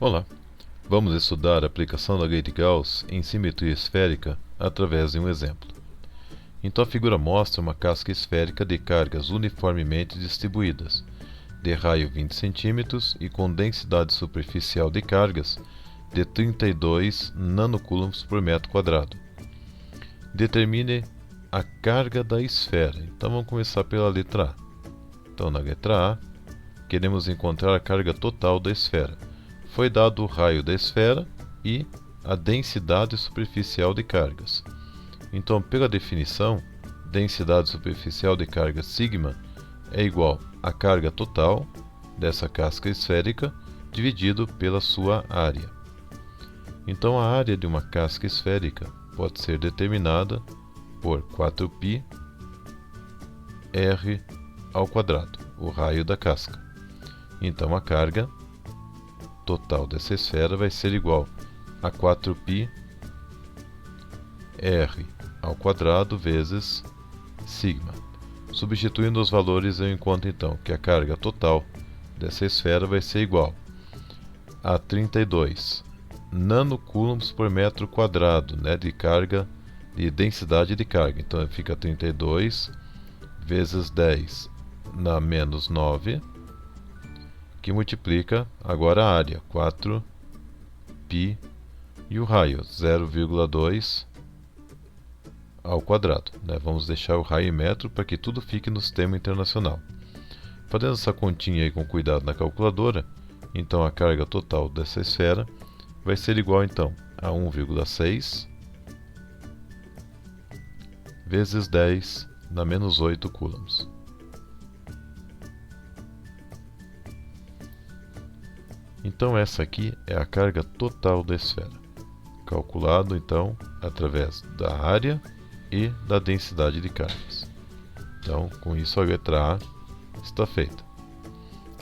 Olá, vamos estudar a aplicação da lei de Gauss em simetria esférica através de um exemplo. Então a figura mostra uma casca esférica de cargas uniformemente distribuídas, de raio 20 cm e com densidade superficial de cargas de 32 nanocoulombs por metro quadrado. Determine a carga da esfera. Então vamos começar pela letra A. Então na letra A, queremos encontrar a carga total da esfera. Foi dado o raio da esfera e a densidade superficial de cargas. Então, pela definição, densidade superficial de carga sigma é igual à carga total dessa casca esférica dividido pela sua área. Então, a área de uma casca esférica pode ser determinada por 4π r ao quadrado, o raio da casca. Então, a carga total dessa esfera vai ser igual a 4π r ao quadrado vezes sigma. Substituindo os valores, eu encontro então que a carga total dessa esfera vai ser igual a 32 nanocoulombs por metro quadrado, de carga, de densidade de carga. Então fica 32 vezes 10 na menos 9, que multiplica agora a área, 4π, e o raio, 0,2 ao quadrado. Vamos deixar o raio em metro para que tudo fique no sistema internacional. Fazendo essa continha aí com cuidado na calculadora, então a carga total dessa esfera vai ser igual então a 1,6 vezes 10 na menos 8 coulombs. Então essa aqui é a carga total da esfera, calculado então através da área e da densidade de cargas. Então, com isso a letra A está feita.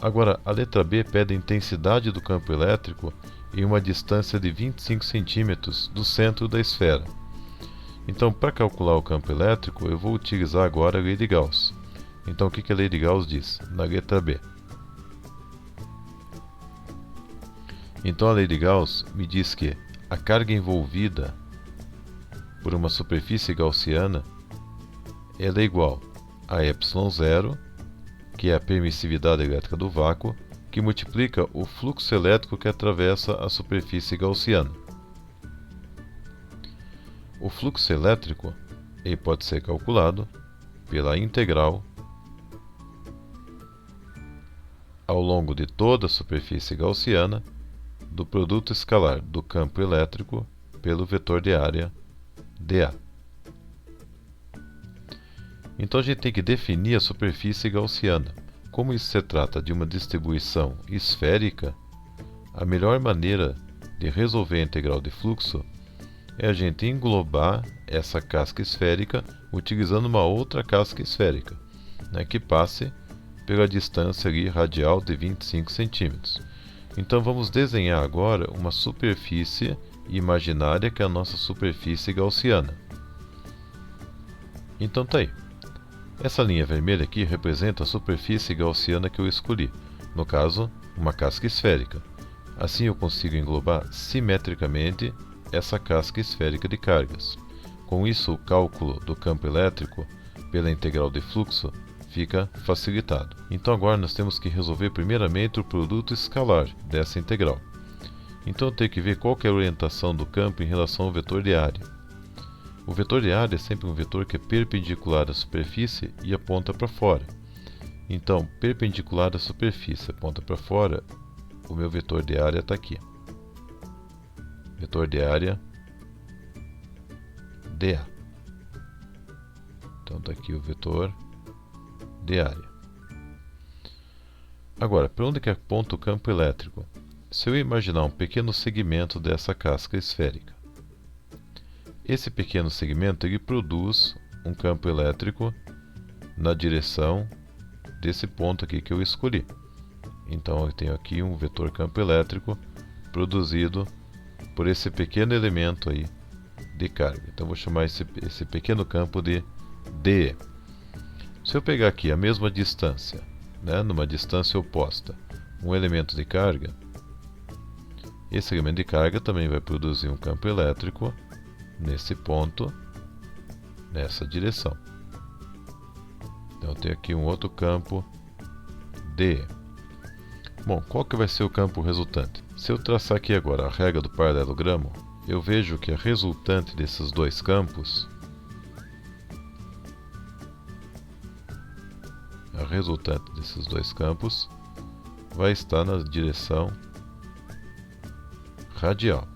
Agora, a letra B pede a intensidade do campo elétrico em uma distância de 25 cm do centro da esfera. Então, para calcular o campo elétrico, eu vou utilizar agora a lei de Gauss. Então, o que a lei de Gauss diz? Na letra B. Então a lei de Gauss me diz que a carga envolvida por uma superfície gaussiana ela é igual a ε0, que é a permissividade elétrica do vácuo, que multiplica o fluxo elétrico que atravessa a superfície gaussiana. O fluxo elétrico ele pode ser calculado pela integral ao longo de toda a superfície gaussiana do produto escalar do campo elétrico pelo vetor de área dA. Então a gente tem que definir a superfície gaussiana. Como isso se trata de uma distribuição esférica, a melhor maneira de resolver a integral de fluxo é a gente englobar essa casca esférica utilizando uma outra casca esférica, que passe pela distância ali radial de 25 centímetros. Então vamos desenhar agora uma superfície imaginária que é a nossa superfície gaussiana. Então tá aí. Essa linha vermelha aqui representa a superfície gaussiana que eu escolhi, no caso, uma casca esférica. Assim eu consigo englobar simetricamente essa casca esférica de cargas. Com isso, o cálculo do campo elétrico pela integral de fluxo fica facilitado. Então agora nós temos que resolver primeiramente o produto escalar dessa integral. Então eu tenho que ver qual que é a orientação do campo em relação ao vetor de área. O vetor de área é sempre um vetor que é perpendicular à superfície e aponta para fora. Então, perpendicular à superfície aponta para fora, o meu vetor de área está aqui. Vetor de área dA. Então está aqui o vetor de área. Agora, para onde que aponta o campo elétrico? Se eu imaginar um pequeno segmento dessa casca esférica, esse pequeno segmento ele produz um campo elétrico na direção desse ponto aqui que eu escolhi. Então eu tenho aqui um vetor campo elétrico produzido por esse pequeno elemento aí de carga. Então eu vou chamar esse pequeno campo de DE. Se eu pegar aqui a mesma distância, numa distância oposta, um elemento de carga, esse elemento de carga também vai produzir um campo elétrico nesse ponto, nessa direção. Então eu tenho aqui um outro campo DE. Bom, qual que vai ser o campo resultante? Se eu traçar aqui agora a regra do paralelogramo, eu vejo que a resultante desses dois campos, vai estar na direção radial.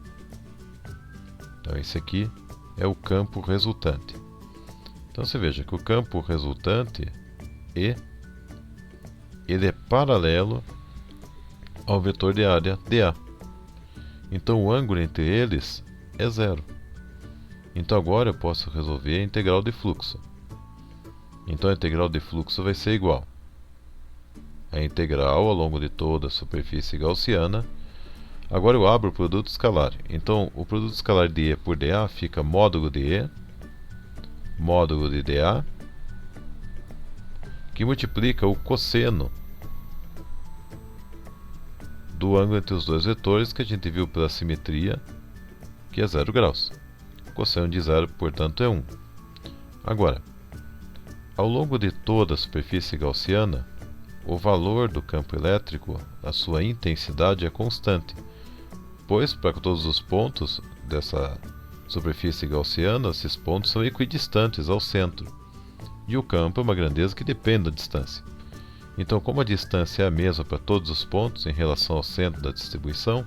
Então esse aqui é o campo resultante. Então você veja que o campo resultante ele é paralelo ao vetor de área dA. Então o ângulo entre eles é zero. Então agora eu posso resolver a integral de fluxo. Então a integral de fluxo vai ser igual a integral ao longo de toda a superfície gaussiana. Agora eu abro o produto escalar. Então o produto escalar de E por dA fica módulo de E, módulo de dA, que multiplica o cosseno do ângulo entre os dois vetores, que a gente viu pela simetria, que é 0 graus. O cosseno de 0, portanto, é 1. Agora, ao longo de toda a superfície gaussiana, o valor do campo elétrico, a sua intensidade é constante, pois para todos os pontos dessa superfície gaussiana, esses pontos são equidistantes ao centro, e o campo é uma grandeza que depende da distância. Então, como a distância é a mesma para todos os pontos em relação ao centro da distribuição,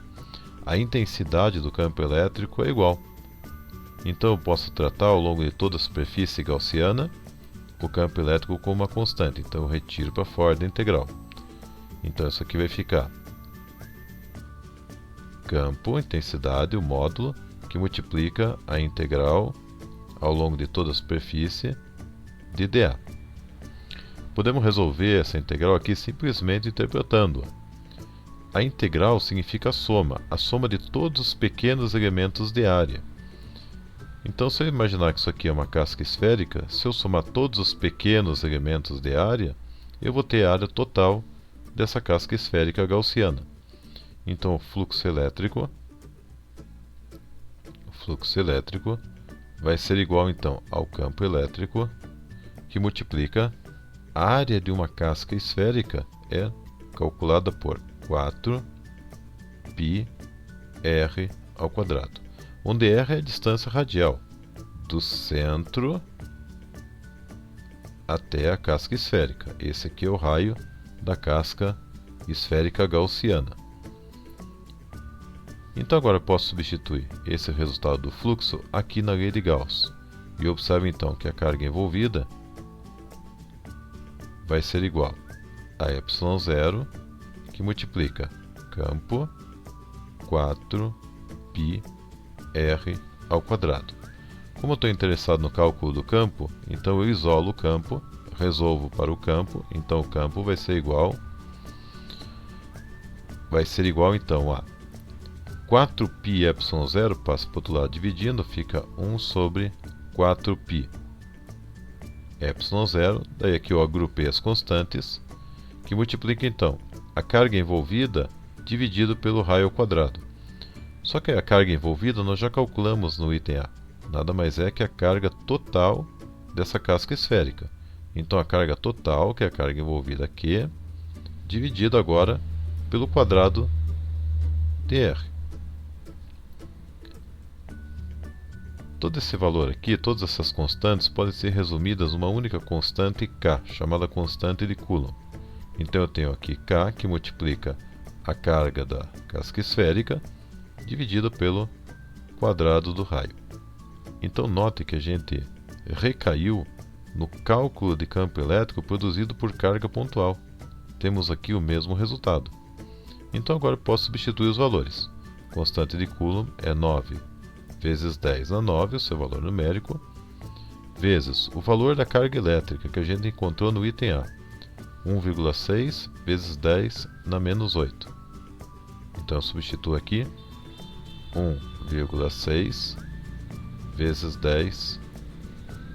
a intensidade do campo elétrico é igual. Então eu posso tratar ao longo de toda a superfície gaussiana o campo elétrico como uma constante. Então eu retiro para fora da integral. Então isso aqui vai ficar campo, intensidade, o módulo, que multiplica a integral ao longo de toda a superfície de dA. Podemos resolver essa integral aqui simplesmente interpretando-a. A integral significa a soma de todos os pequenos elementos de área. Então, se eu imaginar que isso aqui é uma casca esférica, se eu somar todos os pequenos elementos de área, eu vou ter a área total dessa casca esférica gaussiana. Então, o fluxo elétrico vai ser igual então ao campo elétrico, que multiplica a área de uma casca esférica, é calculada por 4πr², onde r é a distância radial do centro até a casca esférica. Esse aqui é o raio da casca esférica gaussiana. Então agora eu posso substituir esse resultado do fluxo aqui na lei de Gauss. E observe então que a carga envolvida vai ser igual a ε0, que multiplica campo 4πr². Como eu estou interessado no cálculo do campo, então eu isolo o campo, resolvo para o campo, então o campo vai ser igual então a 4πε0, passa para o outro lado dividindo, fica 1 sobre 4π ε0, daí aqui eu agrupei as constantes, que multiplica então a carga envolvida dividido pelo raio ao quadrado. Só que a carga envolvida nós já calculamos no item A, nada mais é que a carga total dessa casca esférica. Então a carga total, que é a carga envolvida aqui, dividido agora pelo quadrado de R. Todo esse valor aqui, todas essas constantes, podem ser resumidas numa única constante K, chamada constante de Coulomb. Então eu tenho aqui K, que multiplica a carga da casca esférica, dividido pelo quadrado do raio. Então note que a gente recaiu no cálculo de campo elétrico produzido por carga pontual. Temos aqui o mesmo resultado. Então agora eu posso substituir os valores. Constante de Coulomb é 9 vezes 10 na 9, o seu valor numérico, vezes o valor da carga elétrica que a gente encontrou no item A, 1,6 vezes 10 na menos 8. Então eu substituo aqui 1,6 vezes 10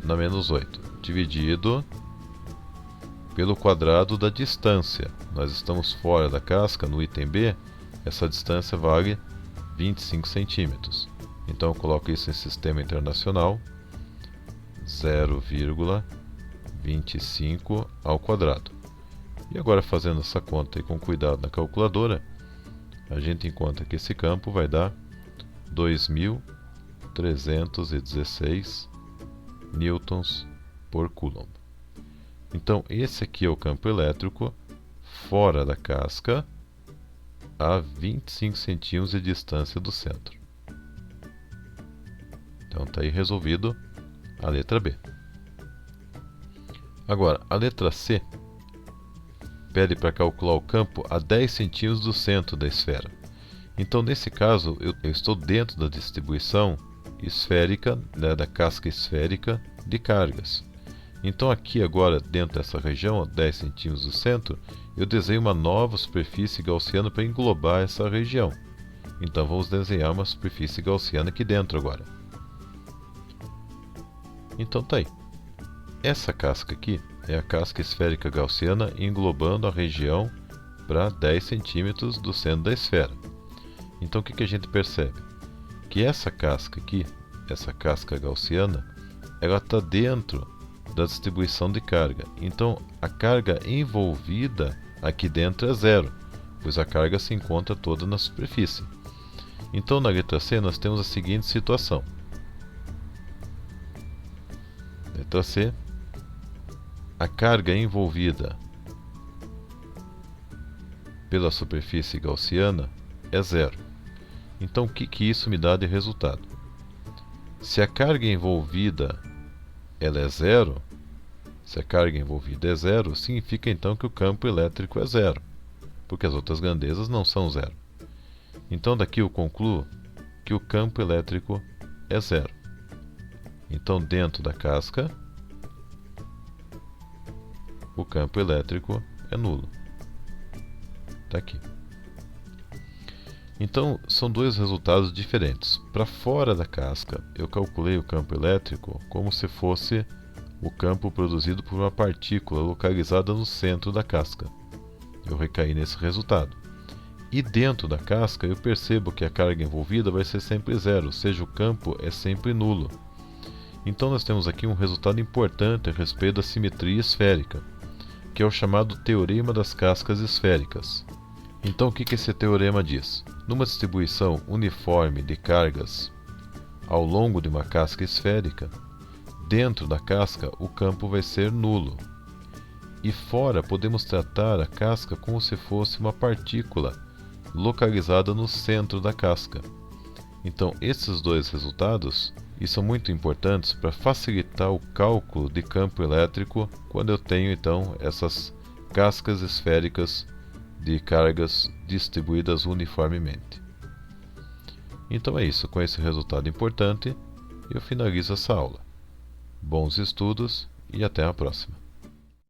na menos 8, dividido pelo quadrado da distância. Nós estamos fora da casca, no item B, essa distância vale 25 centímetros. Então eu coloco isso em sistema internacional, 0,25 ao quadrado. E agora, fazendo essa conta aí com cuidado na calculadora, a gente encontra que esse campo vai dar 2.316 newtons por coulomb. Então esse aqui é o campo elétrico fora da casca, a 25 centímetros de distância do centro. Então está aí resolvido a letra B. Agora, a letra C pede para calcular o campo a 10 centímetros do centro da esfera. Então, nesse caso, eu estou dentro da distribuição esférica, né, da casca esférica de cargas. Então, aqui agora, dentro dessa região, a 10 centímetros do centro, eu desenho uma nova superfície gaussiana para englobar essa região. Então, vamos desenhar uma superfície gaussiana aqui dentro agora. Então, tá aí. Essa casca aqui é a casca esférica gaussiana englobando a região para 10 centímetros do centro da esfera. Então, o que a gente percebe? Que essa casca aqui, essa casca gaussiana, ela está dentro da distribuição de carga. Então, a carga envolvida aqui dentro é zero, pois a carga se encontra toda na superfície. Então, na letra C, nós temos a seguinte situação. Letra C. A carga envolvida pela superfície gaussiana é zero. Então, o que isso me dá de resultado? Se a carga envolvida ela é zero, se a carga envolvida é zero, significa então que o campo elétrico é zero, porque as outras grandezas não são zero. Então, daqui eu concluo que o campo elétrico é zero. Então, dentro da casca, o campo elétrico é nulo. Está aqui. Então, são dois resultados diferentes. Para fora da casca, eu calculei o campo elétrico como se fosse o campo produzido por uma partícula localizada no centro da casca. Eu recaí nesse resultado. E dentro da casca, eu percebo que a carga envolvida vai ser sempre zero, ou seja, o campo é sempre nulo. Então, nós temos aqui um resultado importante a respeito da simetria esférica, que é o chamado teorema das cascas esféricas. Então, o que esse teorema diz? Numa distribuição uniforme de cargas ao longo de uma casca esférica, dentro da casca o campo vai ser nulo. E fora podemos tratar a casca como se fosse uma partícula localizada no centro da casca. Então, esses dois resultados são muito importantes para facilitar o cálculo de campo elétrico quando eu tenho então essas cascas esféricas de cargas distribuídas uniformemente. Então é isso, com esse resultado importante eu finalizo essa aula. Bons estudos e até a próxima.